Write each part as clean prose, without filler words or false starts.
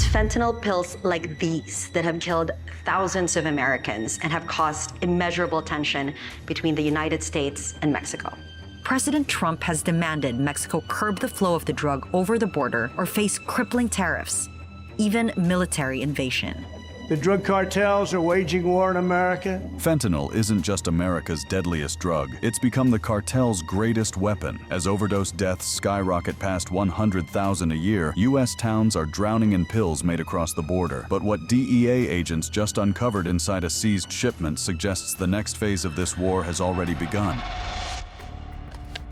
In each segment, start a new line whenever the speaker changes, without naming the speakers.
It's fentanyl pills like these that have killed thousands of Americans and have caused immeasurable tension between the United States and Mexico.
President Trump has demanded Mexico curb the flow of the drug over the border or face crippling tariffs, even military invasion.
The drug cartels are waging war in America.
Fentanyl isn't just America's deadliest drug. It's become the cartel's greatest weapon. As overdose deaths skyrocket past 100,000 a year, U.S. towns are drowning in pills made across the border. But what DEA agents just uncovered inside a seized shipment suggests the next phase of this war has already begun.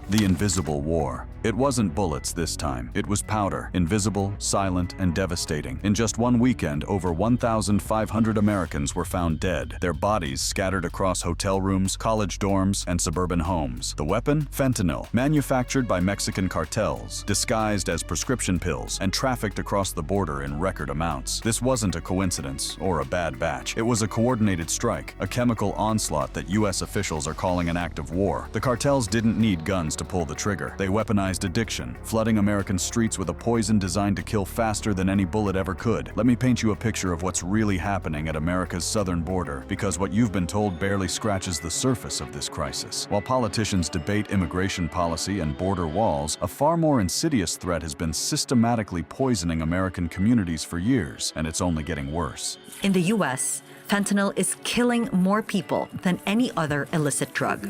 The Invisible War. It wasn't bullets this time. It was powder, invisible, silent, and devastating. In just one weekend, over 1,500 Americans were found dead, their bodies scattered across hotel rooms, college dorms, and suburban homes. The weapon? Fentanyl, manufactured by Mexican cartels, disguised as prescription pills, and trafficked across the border in record amounts. This wasn't a coincidence or a bad batch. It was a coordinated strike, a chemical onslaught that U.S. officials are calling an act of war. The cartels didn't need guns to pull the trigger. They weaponized addiction, flooding American streets with a poison designed to kill faster than any bullet ever could. Let me paint you a picture of what's really happening at America's southern border, because what you've been told barely scratches the surface of this crisis. While politicians debate immigration policy and border walls, a far more insidious threat has been systematically poisoning American communities for years, and it's only getting worse.
In the U.S., fentanyl is killing more people than any other illicit drug.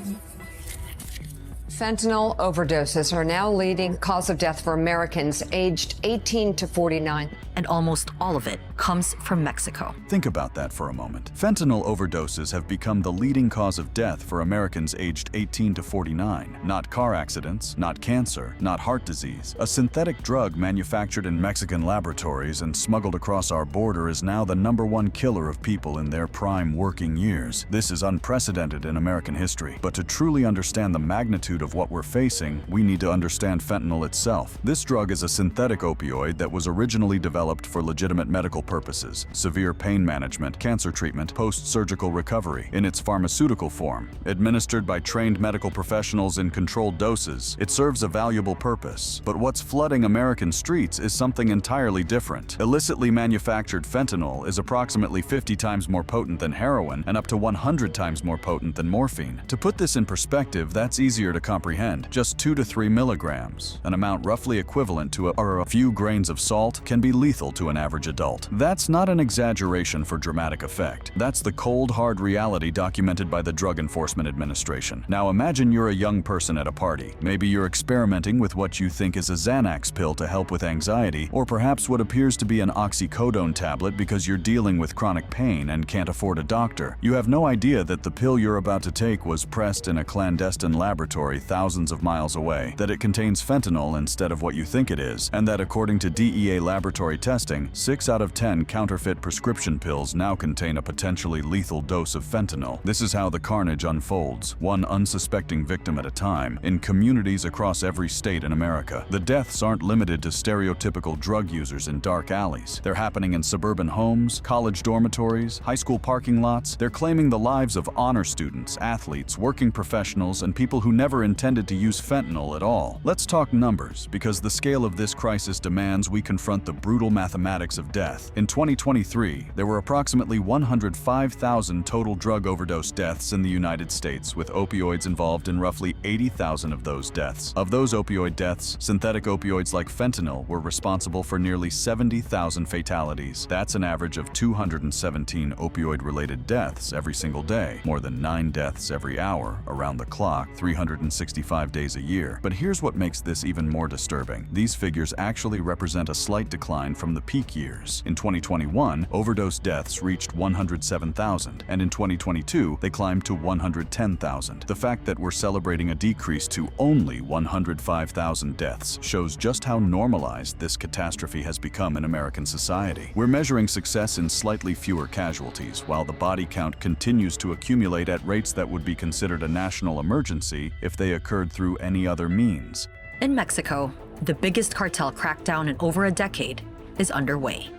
Fentanyl overdoses are now leading cause of death for Americans aged 18 to 49.
And almost all of it comes from Mexico.
Think about that for a moment. Fentanyl overdoses have become the leading cause of death for Americans aged 18 to 49. Not car accidents, not cancer, not heart disease. A synthetic drug manufactured in Mexican laboratories and smuggled across our border is now the #1 killer of people in their prime working years. This is unprecedented in American history. But to truly understand the magnitude of what we're facing, we need to understand fentanyl itself. This drug is a synthetic opioid that was originally developed for legitimate medical purposes, severe pain management, cancer treatment, post-surgical recovery. In its pharmaceutical form, administered by trained medical professionals in controlled doses, it serves a valuable purpose. But what's flooding American streets is something entirely different. Illicitly manufactured fentanyl is approximately 50 times more potent than heroin and up to 100 times more potent than morphine. To put this in perspective, that's easier to comprehend. Just 2 to 3 milligrams, an amount roughly equivalent to a few grains of salt, can be lethal to an average adult. That's not an exaggeration for dramatic effect. That's the cold, hard reality documented by the Drug Enforcement Administration. Now imagine you're a young person at a party. Maybe you're experimenting with what you think is a Xanax pill to help with anxiety, or perhaps what appears to be an oxycodone tablet because you're dealing with chronic pain and can't afford a doctor. You have no idea that the pill you're about to take was pressed in a clandestine laboratory thousands of miles away, that it contains fentanyl instead of what you think it is, and that according to DEA laboratory testing, 6 out of 10 counterfeit prescription pills now contain a potentially lethal dose of fentanyl. This is how the carnage unfolds, one unsuspecting victim at a time, in communities across every state in America. The deaths aren't limited to stereotypical drug users in dark alleys. They're happening in suburban homes, college dormitories, high school parking lots. They're claiming the lives of honor students, athletes, working professionals, and people who never intended to use fentanyl at all. Let's talk numbers, because the scale of this crisis demands we confront the brutal mathematics of death. In 2023, there were approximately 105,000 total drug overdose deaths in the United States, with opioids involved in roughly 80,000 of those deaths. Of those opioid deaths, synthetic opioids like fentanyl were responsible for nearly 70,000 fatalities. That's an average of 217 opioid-related deaths every single day, more than 9 deaths every hour, around the clock, 365 days a year. But here's what makes this even more disturbing. These figures actually represent a slight decline from the peak years. In 2021, overdose deaths reached 107,000, and in 2022, they climbed to 110,000. The fact that we're celebrating a decrease to only 105,000 deaths shows just how normalized this catastrophe has become in American society. We're measuring success in slightly fewer casualties, while the body count continues to accumulate at rates that would be considered a national emergency if they occurred through any other means.
In Mexico, the biggest cartel crackdown in over a decade is underway.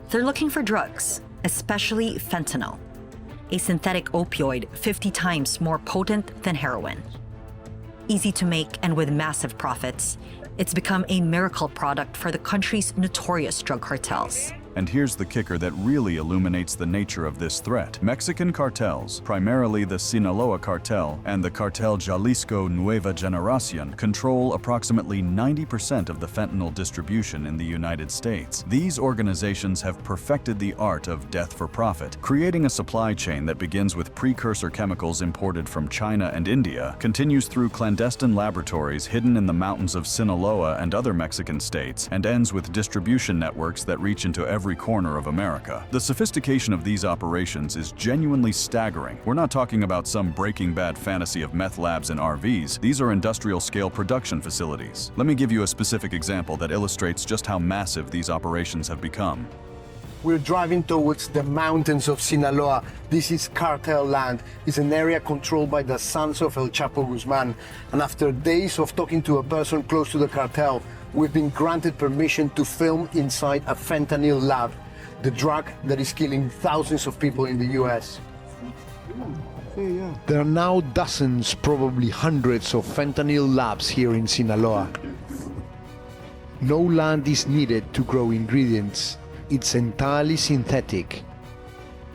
They're looking for drugs, especially fentanyl, a synthetic opioid 50 times more potent than heroin. Easy to make and with massive profits, It's become a miracle product for the country's notorious drug cartels.
And here's the kicker that really illuminates the nature of this threat. Mexican cartels, primarily the Sinaloa cartel and the Cartel Jalisco Nueva Generación, control approximately 90% of the fentanyl distribution in the United States. These organizations have perfected the art of death for profit, creating a supply chain that begins with precursor chemicals imported from China and India, continues through clandestine laboratories hidden in the mountains of Sinaloa and other Mexican states, and ends with distribution networks that reach into every corner of America. The sophistication of these operations is genuinely staggering. We're not talking about some Breaking Bad fantasy of meth labs and RVs. These are industrial-scale production facilities. Let me give you a specific example that illustrates just how massive these operations have become.
We're driving towards the mountains of Sinaloa. This is cartel land. It's an area controlled by the sons of El Chapo Guzman. And after days of talking to a person close to the cartel, we've been granted permission to film inside a fentanyl lab, the drug that is killing thousands of people in the US. There are now dozens, probably hundreds of fentanyl labs here in Sinaloa. No land is needed to grow ingredients. It's entirely synthetic.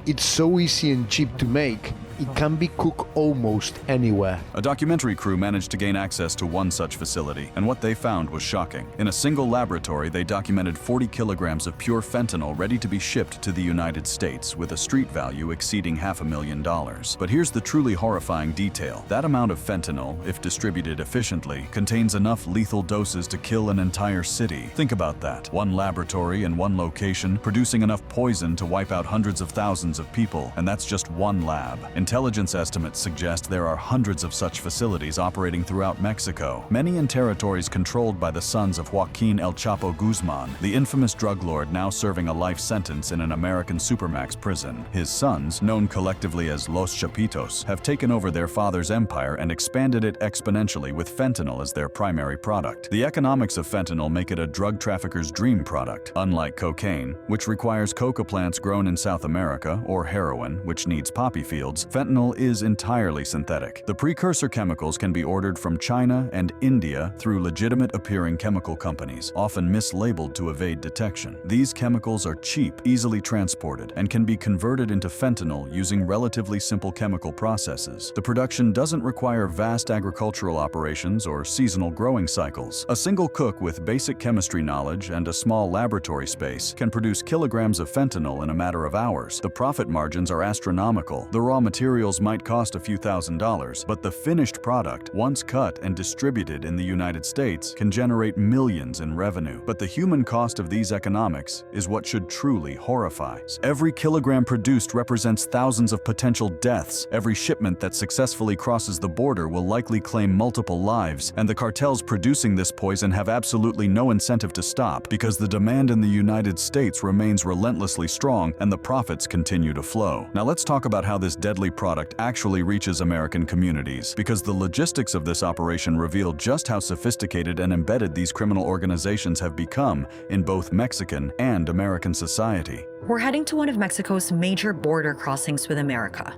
It's so easy and cheap to make, it can be cooked almost anywhere.
A documentary crew managed to gain access to one such facility, and what they found was shocking. In a single laboratory, they documented 40 kilograms of pure fentanyl ready to be shipped to the United States, with a street value exceeding $500,000. But here's the truly horrifying detail. That amount of fentanyl, if distributed efficiently, contains enough lethal doses to kill an entire city. Think about that. One laboratory in one location, producing enough poison to wipe out hundreds of thousands of people, and that's just one lab. Intelligence estimates suggest there are hundreds of such facilities operating throughout Mexico, many in territories controlled by the sons of Joaquin El Chapo Guzman, the infamous drug lord now serving a life sentence in an American supermax prison. His sons, known collectively as Los Chapitos, have taken over their father's empire and expanded it exponentially with fentanyl as their primary product. The economics of fentanyl make it a drug trafficker's dream product. Unlike cocaine, which requires coca plants grown in South America, or heroin, which needs poppy fields, fentanyl is entirely synthetic. The precursor chemicals can be ordered from China and India through legitimate-appearing chemical companies, often mislabeled to evade detection. These chemicals are cheap, easily transported, and can be converted into fentanyl using relatively simple chemical processes. The production doesn't require vast agricultural operations or seasonal growing cycles. A single cook with basic chemistry knowledge and a small laboratory space can produce kilograms of fentanyl in a matter of hours. The profit margins are astronomical. The raw materials might cost a few $1,000s, but the finished product, once cut and distributed in the United States, can generate millions in revenue. But the human cost of these economics is what should truly horrify. Every kilogram produced represents thousands of potential deaths. Every shipment that successfully crosses the border will likely claim multiple lives, and the cartels producing this poison have absolutely no incentive to stop because the demand in the United States remains relentlessly strong and the profits continue to flow. Now let's talk about how this deadly product actually reaches American communities, because the logistics of this operation reveal just how sophisticated and embedded these criminal organizations have become in both Mexican and American society.
We're heading to one of Mexico's major border crossings with America,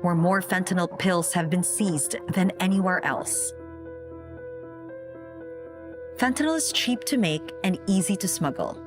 where more fentanyl pills have been seized than anywhere else. Fentanyl is cheap to make and easy to smuggle.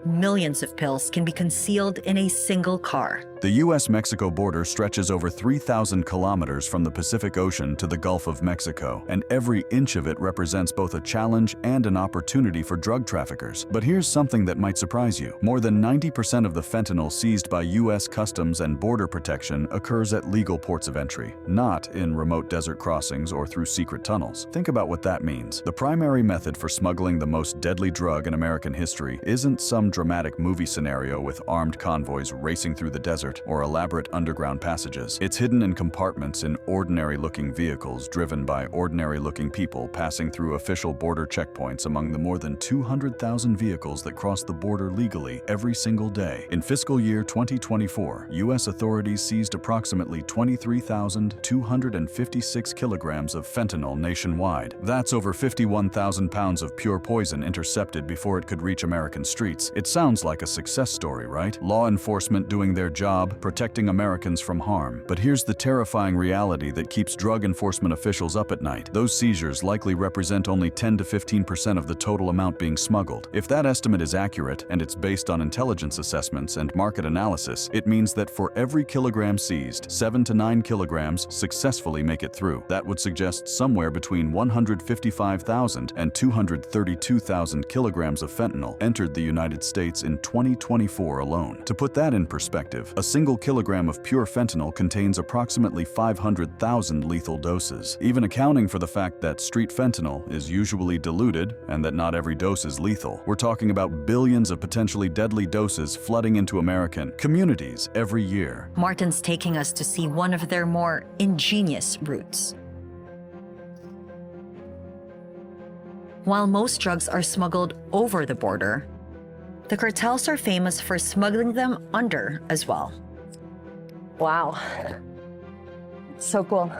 Millions of pills can be concealed in a single car.
The U.S.-Mexico border stretches over 3,000 kilometers from the Pacific Ocean to the Gulf of Mexico, and every inch of it represents both a challenge and an opportunity for drug traffickers. But here's something that might surprise you. More than 90% of the fentanyl seized by U.S. Customs and Border Protection occurs at legal ports of entry, not in remote desert crossings or through secret tunnels. Think about what that means. The primary method for smuggling the most deadly drug in American history isn't some dramatic movie scenario with armed convoys racing through the desert or elaborate underground passages. It's hidden in compartments in ordinary-looking vehicles driven by ordinary-looking people passing through official border checkpoints among the more than 200,000 vehicles that cross the border legally every single day. In fiscal year 2024, U.S. authorities seized approximately 23,256 kilograms of fentanyl nationwide. That's over 51,000 pounds of pure poison intercepted before it could reach American streets. It's It sounds like a success story, right? Law enforcement doing their job, protecting Americans from harm. But here's the terrifying reality that keeps drug enforcement officials up at night. Those seizures likely represent only 10 to 15% of the total amount being smuggled. If that estimate is accurate, and it's based on intelligence assessments and market analysis, it means that for every kilogram seized, 7 to 9 kilograms successfully make it through. That would suggest somewhere between 155,000 and 232,000 kilograms of fentanyl entered the United States in 2024 alone. To put that in perspective, a single kilogram of pure fentanyl contains approximately 500,000 lethal doses. Even accounting for the fact that street fentanyl is usually diluted and that not every dose is lethal, we're talking about billions of potentially deadly doses flooding into American communities every year.
Martin's taking us to see one of their more ingenious routes. While most drugs are smuggled over the border, the cartels are famous for smuggling them under as well.
Wow. So cool.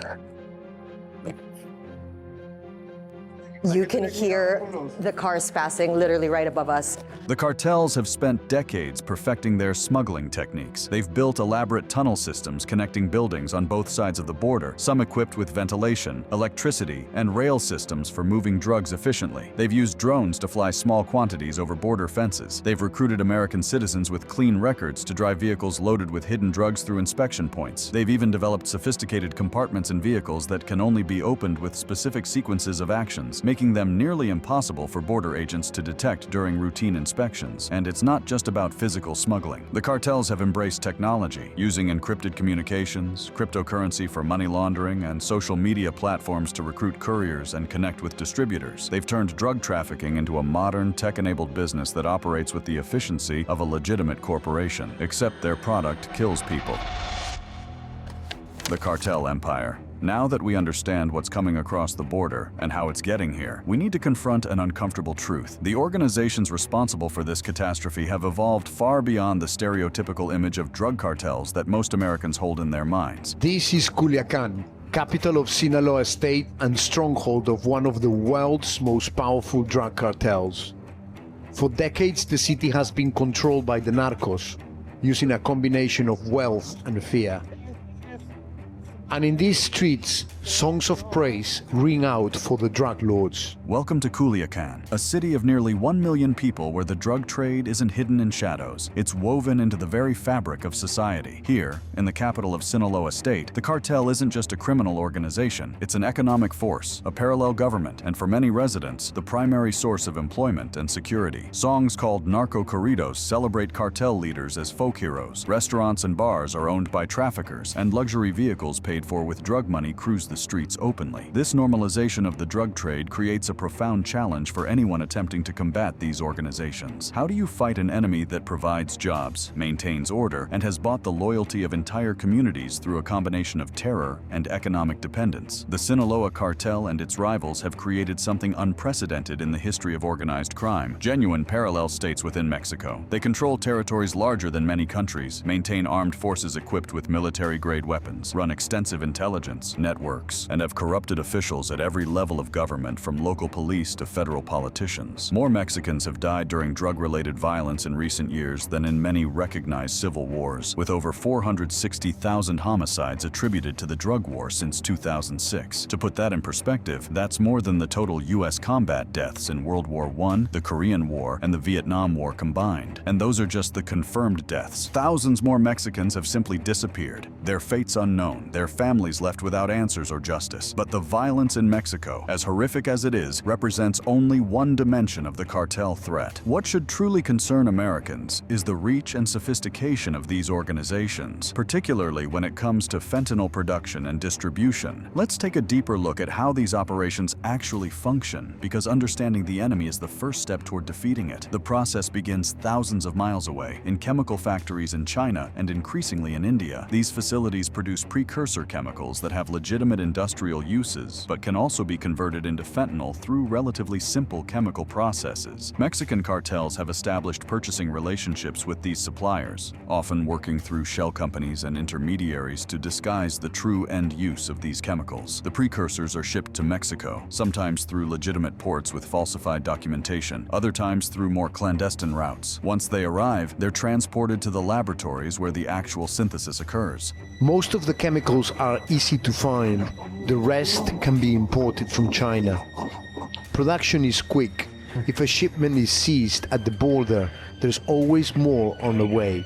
You can hear the cars passing literally right above us.
The cartels have spent decades perfecting their smuggling techniques. They've built elaborate tunnel systems connecting buildings on both sides of the border, some equipped with ventilation, electricity, and rail systems for moving drugs efficiently. They've used drones to fly small quantities over border fences. They've recruited American citizens with clean records to drive vehicles loaded with hidden drugs through inspection points. They've even developed sophisticated compartments in vehicles that can only be opened with specific sequences of actions, making them nearly impossible for border agents to detect during routine inspections. And it's not just about physical smuggling. The cartels have embraced technology, using encrypted communications, cryptocurrency for money laundering, and social media platforms to recruit couriers and connect with distributors. They've turned drug trafficking into a modern, tech-enabled business that operates with the efficiency of a legitimate corporation, except their product kills people. The cartel empire. Now that we understand what's coming across the border and how it's getting here, we need to confront an uncomfortable truth. The organizations responsible for this catastrophe have evolved far beyond the stereotypical image of drug cartels that most Americans hold in their minds.
This is Culiacan, capital of Sinaloa state and stronghold of one of the world's most powerful drug cartels. For decades, the city has been controlled by the narcos, using a combination of wealth and fear. And in these streets, songs of praise ring out for the drug lords.
Welcome to Culiacan, a city of nearly 1 million people where the drug trade isn't hidden in shadows. It's woven into the very fabric of society. Here, in the capital of Sinaloa State, the cartel isn't just a criminal organization. It's an economic force, a parallel government, and for many residents, the primary source of employment and security. Songs called narco corridos celebrate cartel leaders as folk heroes. Restaurants and bars are owned by traffickers, and luxury vehicles paid for with drug money cruise the streets openly. This normalization of the drug trade creates a profound challenge for anyone attempting to combat these organizations. How do you fight an enemy that provides jobs, maintains order, and has bought the loyalty of entire communities through a combination of terror and economic dependence? The Sinaloa cartel and its rivals have created something unprecedented in the history of organized crime, genuine parallel states within Mexico. They control territories larger than many countries, maintain armed forces equipped with military-grade weapons, run extensive intelligence networks, and have corrupted officials at every level of government from local police to federal politicians. More Mexicans have died during drug-related violence in recent years than in many recognized civil wars, with over 460,000 homicides attributed to the drug war since 2006. To put that in perspective, that's more than the total U.S. combat deaths in World War I, the Korean War, and the Vietnam War combined. And those are just the confirmed deaths. Thousands more Mexicans have simply disappeared, their fates unknown, their families left without answers or justice. But the violence in Mexico, as horrific as it is, represents only one dimension of the cartel threat. What should truly concern Americans is the reach and sophistication of these organizations, particularly when it comes to fentanyl production and distribution. Let's take a deeper look at how these operations actually function, because understanding the enemy is the first step toward defeating it. The process begins thousands of miles away, in chemical factories in China and increasingly in India. These facilities produce precursor chemicals that have legitimate industrial uses but can also be converted into fentanyl through relatively simple chemical processes. Mexican cartels have established purchasing relationships with these suppliers, often working through shell companies and intermediaries to disguise the true end use of these chemicals. The precursors are shipped to Mexico, sometimes through legitimate ports with falsified documentation, other times through more clandestine routes. Once they arrive, they're transported to the laboratories where the actual synthesis occurs.
Most of the chemicals are easy to find. The rest can be imported from China. Production is quick. If a shipment is seized at the border, there's always more on the way.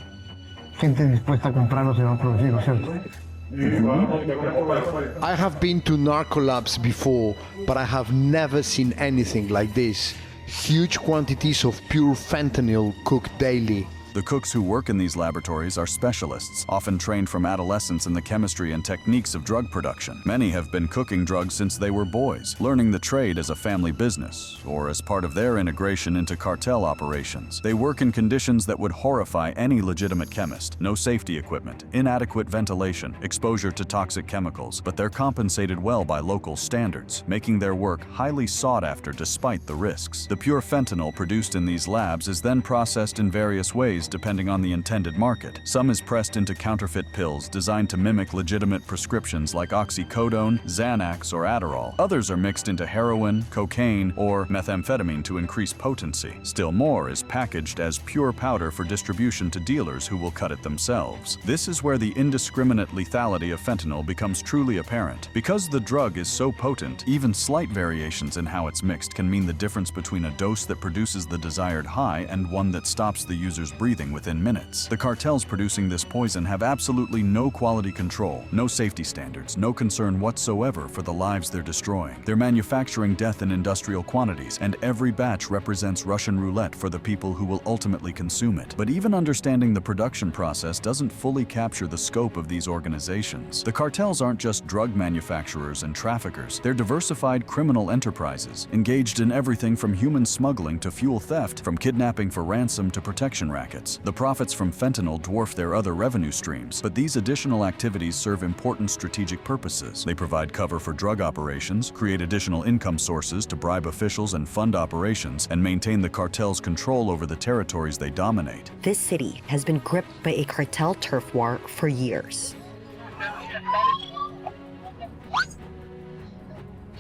I have been to narco labs before, but I have never seen anything like this. Huge quantities of pure fentanyl cooked daily.
The cooks who work in these laboratories are specialists, often trained from adolescence in the chemistry and techniques of drug production. Many have been cooking drugs since they were boys, learning the trade as a family business, or as part of their integration into cartel operations. They work in conditions that would horrify any legitimate chemist. No safety equipment, inadequate ventilation, exposure to toxic chemicals, but they're compensated well by local standards, making their work highly sought after despite the risks. The pure fentanyl produced in these labs is then processed in various ways depending on the intended market. Some is pressed into counterfeit pills designed to mimic legitimate prescriptions like oxycodone, Xanax, or Adderall. Others are mixed into heroin, cocaine, or methamphetamine to increase potency. Still more is packaged as pure powder for distribution to dealers who will cut it themselves. This is where the indiscriminate lethality of fentanyl becomes truly apparent. Because the drug is so potent, even slight variations in how it's mixed can mean the difference between a dose that produces the desired high and one that stops the user's breathing within minutes. The cartels producing this poison have absolutely no quality control, no safety standards, no concern whatsoever for the lives they're destroying. They're manufacturing death in industrial quantities, and every batch represents Russian roulette for the people who will ultimately consume it. But even understanding the production process doesn't fully capture the scope of these organizations. The cartels aren't just drug manufacturers and traffickers. They're diversified criminal enterprises, engaged in everything from human smuggling to fuel theft, from kidnapping for ransom to protection rackets. The profits from fentanyl dwarf their other revenue streams, but these additional activities serve important strategic purposes. They provide cover for drug operations, create additional income sources to bribe officials and fund operations, and maintain the cartel's control over the territories they dominate.
This city has been gripped by a cartel turf war for years.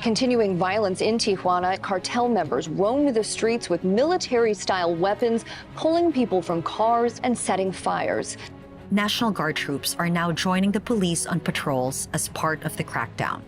Continuing violence in Tijuana, cartel members roamed the streets with military-style weapons, pulling people from cars and setting fires.
National Guard troops are now joining the police on patrols as part of the crackdown.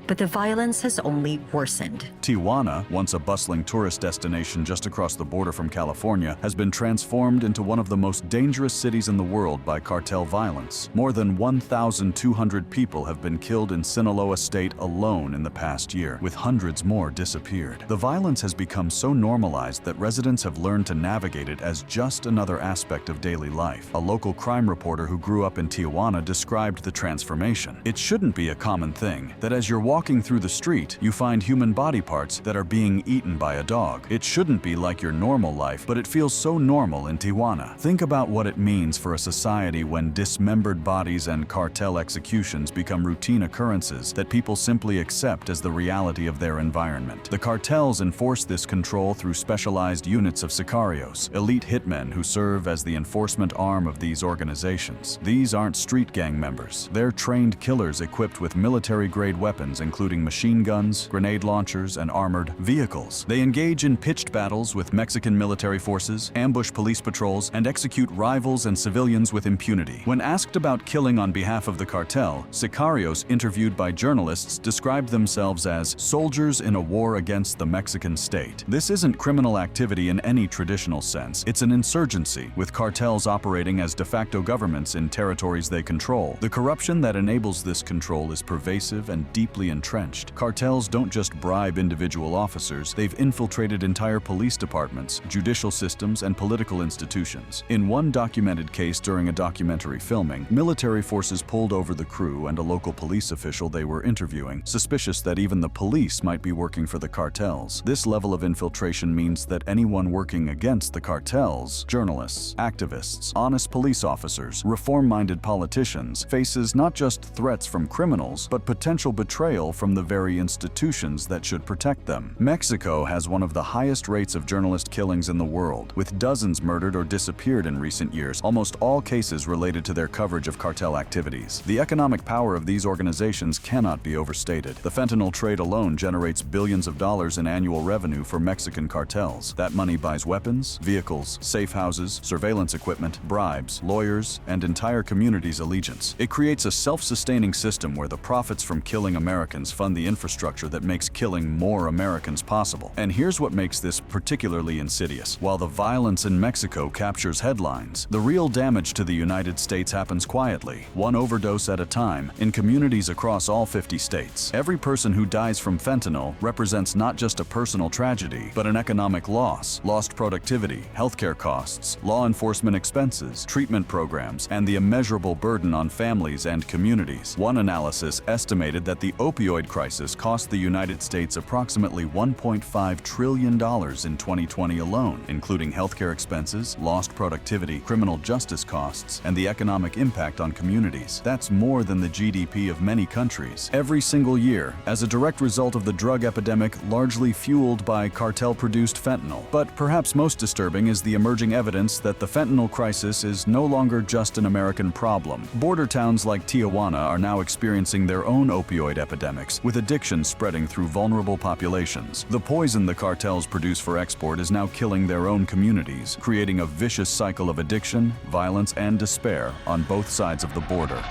But the violence has only worsened.
Tijuana, once a bustling tourist destination just across the border from California, has been transformed into one of the most dangerous cities in the world by cartel violence. More than 1,200 people have been killed in Sinaloa State alone in the past year, with hundreds more disappeared. The violence has become so normalized that residents have learned to navigate it as just another aspect of daily life. A local crime reporter who grew up in Tijuana described the transformation. It shouldn't be a common thing that as you're walking through the street, you find human body parts that are being eaten by a dog. It shouldn't be like your normal life, but it feels so normal in Tijuana. Think about what it means for a society when dismembered bodies and cartel executions become routine occurrences that people simply accept as the reality of their environment. The cartels enforce this control through specialized units of sicarios, elite hitmen who serve as the enforcement arm of these organizations. These aren't street gang members. They're trained killers equipped with military-grade weapons including machine guns, grenade launchers, and armored vehicles. They engage in pitched battles with Mexican military forces, ambush police patrols, and execute rivals and civilians with impunity. When asked about killing on behalf of the cartel, sicarios interviewed by journalists described themselves as soldiers in a war against the Mexican state. This isn't criminal activity in any traditional sense. It's an insurgency, with cartels operating as de facto governments in territories they control. The corruption that enables this control is pervasive and deeply entrenched. Cartels don't just bribe individual officers, they've infiltrated entire police departments, judicial systems, and political institutions. In one documented case during a documentary filming, military forces pulled over the crew and a local police official they were interviewing, suspicious that even the police might be working for the cartels. This level of infiltration means that anyone working against the cartels, journalists, activists, honest police officers, reform-minded politicians, faces not just threats from criminals, but potential betrayal from the very institutions that should protect them. Mexico has one of the highest rates of journalist killings in the world, with dozens murdered or disappeared in recent years, almost all cases related to their coverage of cartel activities. The economic power of these organizations cannot be overstated. The fentanyl trade alone generates billions of dollars in annual revenue for Mexican cartels. That money buys weapons, vehicles, safe houses, surveillance equipment, bribes, lawyers, and entire communities' allegiance. It creates a self-sustaining system where the profits from killing Americans fund the infrastructure that makes killing more Americans possible. And here's what makes this particularly insidious. While the violence in Mexico captures headlines, the real damage to the United States happens quietly, one overdose at a time, in communities across all 50 states. Every person who dies from fentanyl represents not just a personal tragedy, but an economic loss, lost productivity, healthcare costs, law enforcement expenses, treatment programs, and the immeasurable burden on families and communities. One analysis estimated that the opioid crisis cost the United States approximately $1.5 trillion in 2020 alone, including healthcare expenses, lost productivity, criminal justice costs, and the economic impact on communities. That's more than the GDP of many countries. Every single year, as a direct result of the drug epidemic largely fueled by cartel-produced fentanyl. But perhaps most disturbing is the emerging evidence that the fentanyl crisis is no longer just an American problem. Border towns like Tijuana are now experiencing their own opioid epidemics, with addiction spreading through vulnerable populations. The poison the cartels produce for export is now killing their own communities, creating a vicious cycle of addiction, violence, and despair on both sides of the border.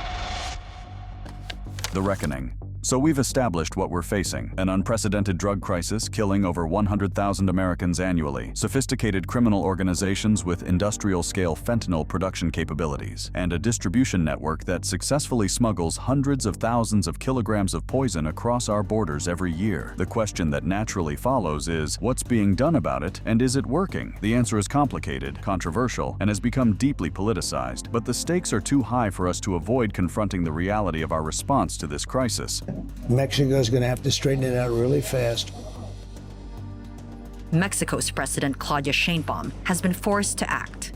The reckoning. So we've established what we're facing: an unprecedented drug crisis killing over 100,000 Americans annually, sophisticated criminal organizations with industrial-scale fentanyl production capabilities, and a distribution network that successfully smuggles hundreds of thousands of kilograms of poison across our borders every year. The question that naturally follows is, what's being done about it, and is it working? The answer is complicated, controversial, and has become deeply politicized, but the stakes are too high for us to avoid confronting the reality of our response to this crisis.
Mexico's going to have to straighten it out really fast.
Mexico's President Claudia Sheinbaum has been forced to act.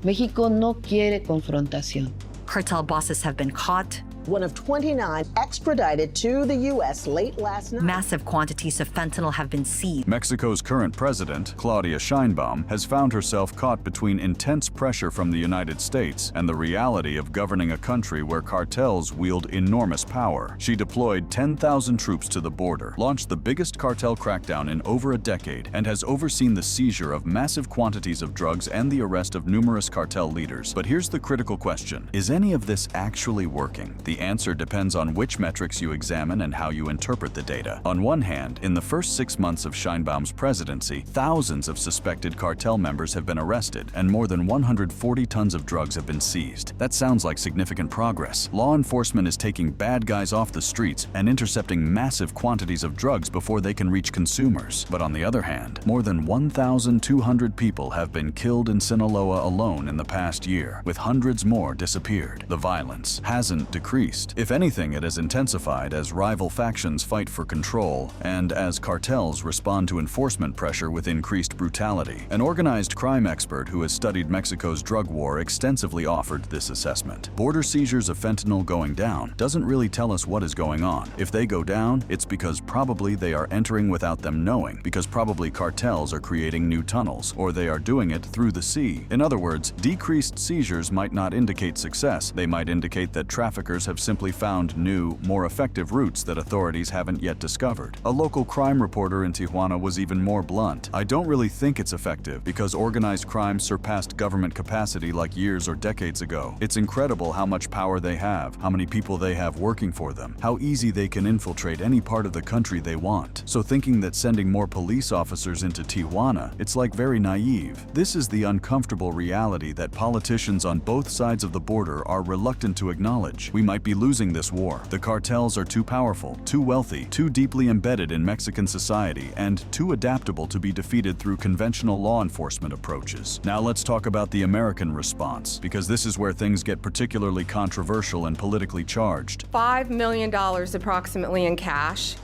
México no quiere confrontación.
Cartel bosses have been caught.
One of 29 extradited to the U.S. late last night.
Massive quantities of fentanyl have been seized.
Mexico's current president, Claudia Sheinbaum, has found herself caught between intense pressure from the United States and the reality of governing a country where cartels wield enormous power. She deployed 10,000 troops to the border, launched the biggest cartel crackdown in over a decade, and has overseen the seizure of massive quantities of drugs and the arrest of numerous cartel leaders. But here's the critical question: is any of this actually working? The answer depends on which metrics you examine and how you interpret the data. On one hand, in the first 6 months of Sheinbaum's presidency, thousands of suspected cartel members have been arrested, and more than 140 tons of drugs have been seized. That sounds like significant progress. Law enforcement is taking bad guys off the streets and intercepting massive quantities of drugs before they can reach consumers. But on the other hand, more than 1,200 people have been killed in Sinaloa alone in the past year, with hundreds more disappeared. The violence hasn't decreased. If anything, it has intensified as rival factions fight for control and as cartels respond to enforcement pressure with increased brutality. An organized crime expert who has studied Mexico's drug war extensively offered this assessment. Border seizures of fentanyl going down doesn't really tell us what is going on. If they go down, it's because probably they are entering without them knowing, because probably cartels are creating new tunnels, or they are doing it through the sea. In other words, decreased seizures might not indicate success. They might indicate that traffickers have simply found new, more effective routes that authorities haven't yet discovered. A local crime reporter in Tijuana was even more blunt. "I don't really think it's effective because organized crime surpassed government capacity like years or decades ago. It's incredible how much power they have, how many people they have working for them, how easy they can infiltrate any part of the country they want. So thinking that sending more police officers into Tijuana, it's like very naive." This is the uncomfortable reality that politicians on both sides of the border are reluctant to acknowledge. We might might be losing this war. The cartels are too powerful, too wealthy, too deeply embedded in Mexican society, and too adaptable to be defeated through conventional law enforcement approaches. Now let's talk about the American response, because this is where things get particularly controversial and politically charged.
$5 million approximately in cash,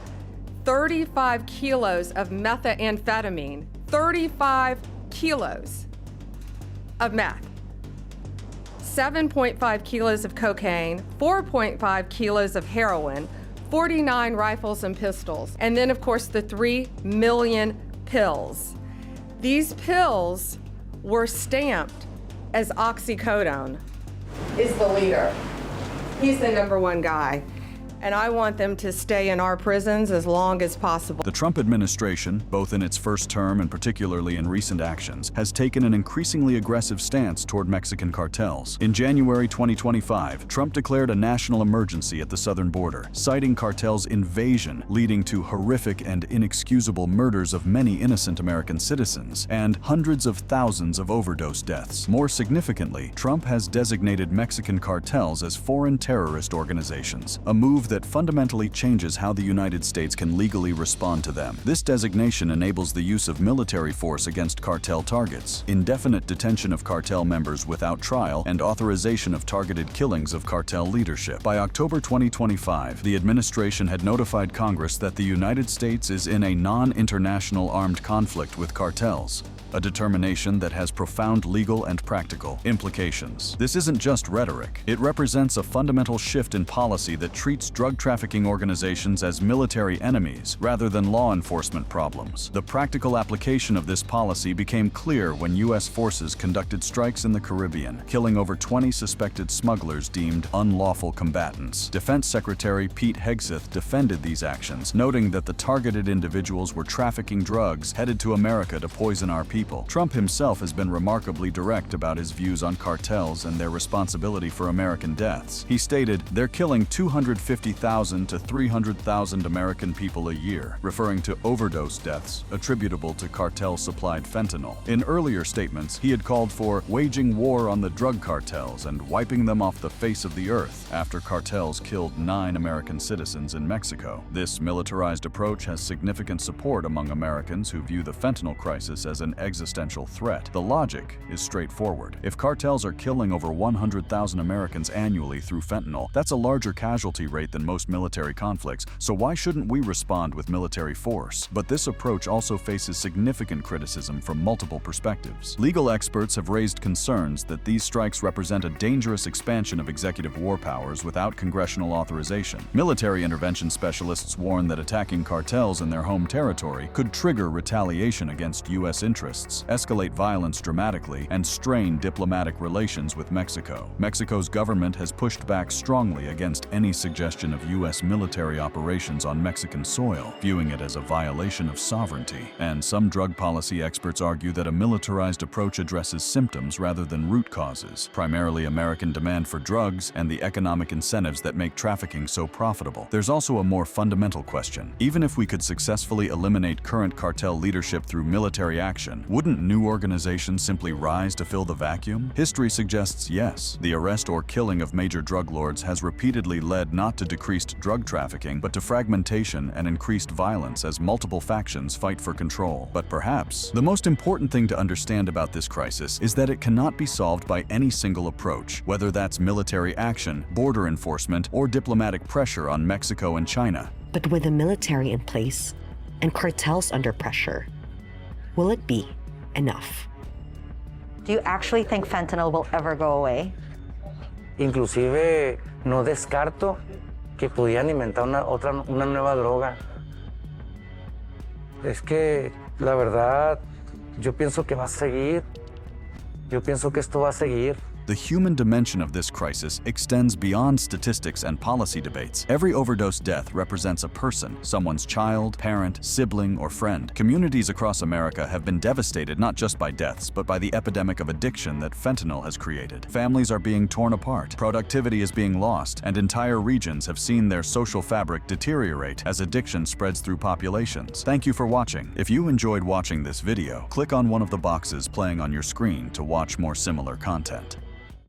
35 kilos of methamphetamine, 35 kilos of meth, 7.5 kilos of cocaine, 4.5 kilos of heroin, 49 rifles and pistols, and then of course the 3 million pills. These pills were stamped as oxycodone. Is the leader. He's the #1 guy. And I want them to stay in our prisons as long as possible.
The Trump administration, both in its first term and particularly in recent actions, has taken an increasingly aggressive stance toward Mexican cartels. In January 2025, Trump declared a national emergency at the southern border, citing cartels' invasion, leading to horrific and inexcusable murders of many innocent American citizens, and hundreds of thousands of overdose deaths. More significantly, Trump has designated Mexican cartels as foreign terrorist organizations, a move that fundamentally changes how the United States can legally respond to them. This designation enables the use of military force against cartel targets, indefinite detention of cartel members without trial, and authorization of targeted killings of cartel leadership. By October 2025, the administration had notified Congress that the United States is in a non-international armed conflict with cartels, a determination that has profound legal and practical implications. This isn't just rhetoric. It represents a fundamental shift in policy that treats drug trafficking organizations as military enemies rather than law enforcement problems. The practical application of this policy became clear when U.S. forces conducted strikes in the Caribbean, killing over 20 suspected smugglers deemed unlawful combatants. Defense Secretary Pete Hegseth defended these actions, noting that the targeted individuals were trafficking drugs headed to America to poison our people. Trump himself has been remarkably direct about his views on cartels and their responsibility for American deaths. He stated, "They're killing 250,000 to 300,000 American people a year," referring to overdose deaths attributable to cartel-supplied fentanyl. In earlier statements, he had called for waging war on the drug cartels and wiping them off the face of the earth after cartels killed 9 American citizens in Mexico. This militarized approach has significant support among Americans who view the fentanyl crisis as an existential threat. The logic is straightforward. If cartels are killing over 100,000 Americans annually through fentanyl, that's a larger casualty rate than most military conflicts, so why shouldn't we respond with military force? But this approach also faces significant criticism from multiple perspectives. Legal experts have raised concerns that these strikes represent a dangerous expansion of executive war powers without congressional authorization. Military intervention specialists warn that attacking cartels in their home territory could trigger retaliation against U.S. interests, escalate violence dramatically, and strain diplomatic relations with Mexico. Mexico's government has pushed back strongly against any suggestion of U.S. military operations on Mexican soil, viewing it as a violation of sovereignty. And some drug policy experts argue that a militarized approach addresses symptoms rather than root causes, primarily American demand for drugs and the economic incentives that make trafficking so profitable. There's also a more fundamental question. Even if we could successfully eliminate current cartel leadership through military action, wouldn't new organizations simply rise to fill the vacuum? History suggests yes. The arrest or killing of major drug lords has repeatedly led not to decreased drug trafficking, but to fragmentation and increased violence as multiple factions fight for control. But perhaps the most important thing to understand about this crisis is that it cannot be solved by any single approach, whether that's military action, border enforcement, or diplomatic pressure on Mexico and China.
But with the military in place and cartels under pressure, will it be enough?
Do you actually think fentanyl will ever go away?
Inclusive no descarto que pudieran inventar una nueva droga. Es que la verdad yo pienso que va a seguir. Yo pienso que esto va a seguir.
The human dimension of this crisis extends beyond statistics and policy debates. Every overdose death represents a person, someone's child, parent, sibling, or friend. Communities across America have been devastated not just by deaths, but by the epidemic of addiction that fentanyl has created. Families are being torn apart, productivity is being lost, and entire regions have seen their social fabric deteriorate as addiction spreads through populations. Thank you for watching. If you enjoyed watching this video, click on one of the boxes playing on your screen to watch more similar content.